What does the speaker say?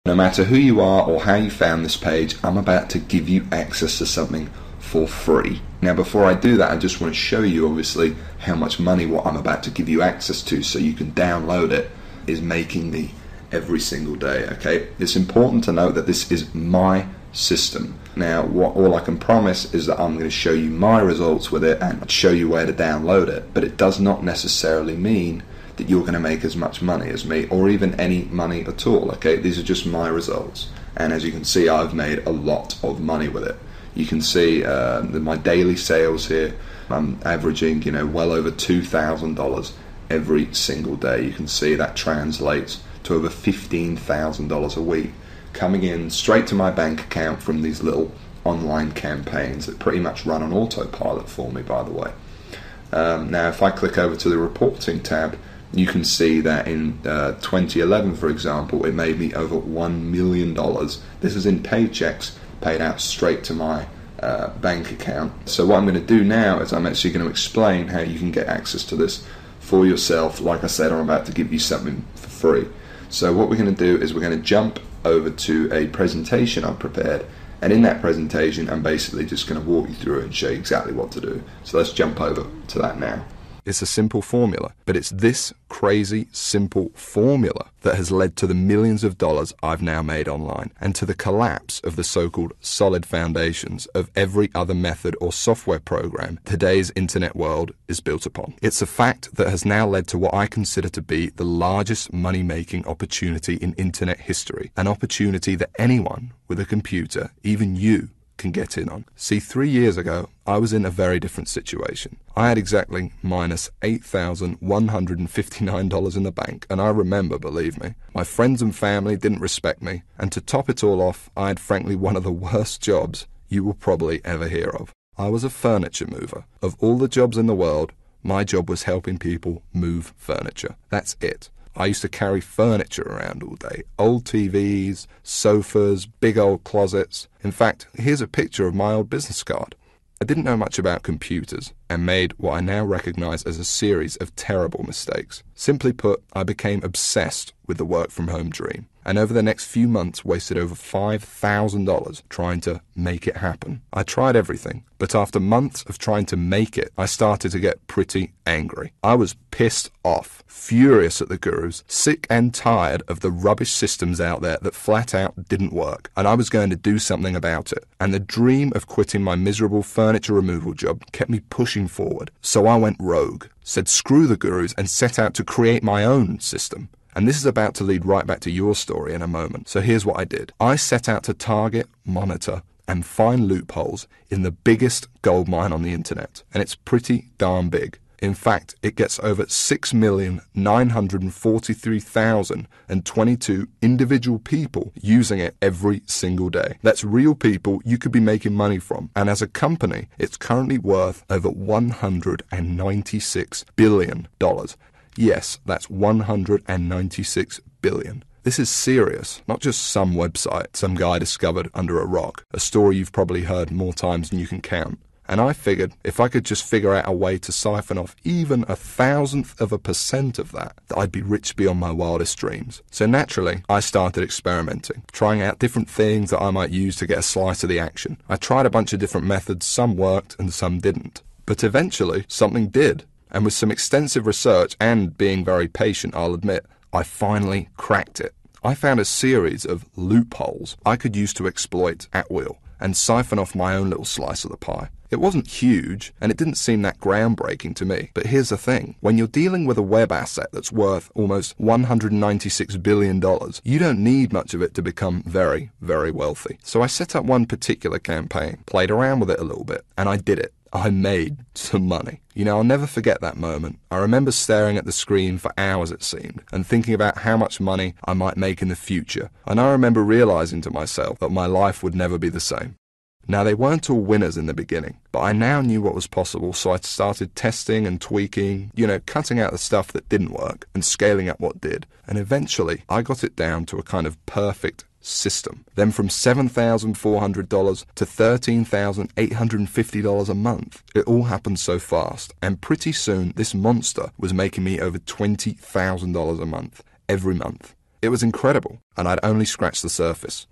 No matter who you are or how you found this page, I'm about to give you access to something for free. Now before I do that, I just want to show you obviously how much money what I'm about to give you access to so you can download it is making me every single day, okay? It's important to note that this is my system. Now all I can promise is that I'm going to show you my results with it and show you where to download it, but it does not necessarily mean that you're going to make as much money as me or even any money at all, okay? These are just my results, and as you can see, I've made a lot of money with it. You can see my daily sales here. I'm averaging, well over $2,000 every single day. You can see that translates to over $15,000 a week coming in straight to my bank account from these little online campaigns that pretty much run on autopilot for me, by the way. Now if I click over to the reporting tab, you can see that in 2011, for example, it made me over $1 million. This is in paychecks paid out straight to my bank account. So what I'm going to do now is I'm actually going to explain how you can get access to this for yourself. Like I said, I'm about to give you something for free. So what we're going to do is we're going to jump over to a presentation I've prepared, and in that presentation I'm basically just going to walk you through it and show you exactly what to do. So let's jump over to that now. It's a simple formula, but it's this crazy simple formula that has led to the millions of dollars I've now made online and to the collapse of the so-called solid foundations of every other method or software program today's internet world is built upon. It's a fact that has now led to what I consider to be the largest money-making opportunity in internet history, an opportunity that anyone with a computer, even you, can get in on. See, 3 years ago, I was in a very different situation. I had exactly minus $8,159 in the bank, and I remember, believe me, my friends and family didn't respect me, and to top it all off, I had frankly one of the worst jobs you will probably ever hear of. I was a furniture mover. Of all the jobs in the world, my job was helping people move furniture. That's it. I used to carry furniture around all day. Old TVs, sofas, big old closets. In fact, here's a picture of my old business card. I didn't know much about computers and made what I now recognize as a series of terrible mistakes. Simply put, I became obsessed with the work-from-home dream, and over the next few months wasted over $5,000 trying to make it happen. I tried everything, but after months of trying to make it, I started to get pretty angry. I was pissed off, furious at the gurus, sick and tired of the rubbish systems out there that flat out didn't work, and I was going to do something about it. And the dream of quitting my miserable furniture removal job kept me pushing forward. So I went rogue, said screw the gurus, and set out to create my own system. And this is about to lead right back to your story in a moment. So here's what I did. I set out to target, monitor, and find loopholes in the biggest goldmine on the internet. And it's pretty darn big. In fact, it gets over 6,943,022 individual people using it every single day. That's real people you could be making money from. And as a company, it's currently worth over $196 billion. Yes, that's 196 billion. This is serious, not just some website some guy discovered under a rock, a story you've probably heard more times than you can count. And I figured if I could just figure out a way to siphon off even 0.001% of that, I'd be rich beyond my wildest dreams. So naturally, I started experimenting, trying out different things that I might use to get a slice of the action. I tried a bunch of different methods, some worked and some didn't. But eventually, something did. And with some extensive research and being very patient, I'll admit, I finally cracked it. I found a series of loopholes I could use to exploit at will and siphon off my own little slice of the pie. It wasn't huge, and it didn't seem that groundbreaking to me. But here's the thing. When you're dealing with a web asset that's worth almost $196 billion, you don't need much of it to become very, very wealthy. So I set up one particular campaign, played around with it a little bit, and I did it. I made some money. I'll never forget that moment. I remember staring at the screen for hours, it seemed, and thinking about how much money I might make in the future. And I remember realizing to myself that my life would never be the same. Now, they weren't all winners in the beginning, but I now knew what was possible, so I started testing and tweaking, cutting out the stuff that didn't work and scaling up what did. And eventually, I got it down to a kind of perfect system. Then from $7,400 to $13,850 a month. It all happened so fast, and pretty soon this monster was making me over $20,000 a month, every month. It was incredible, and I'd only scratched the surface.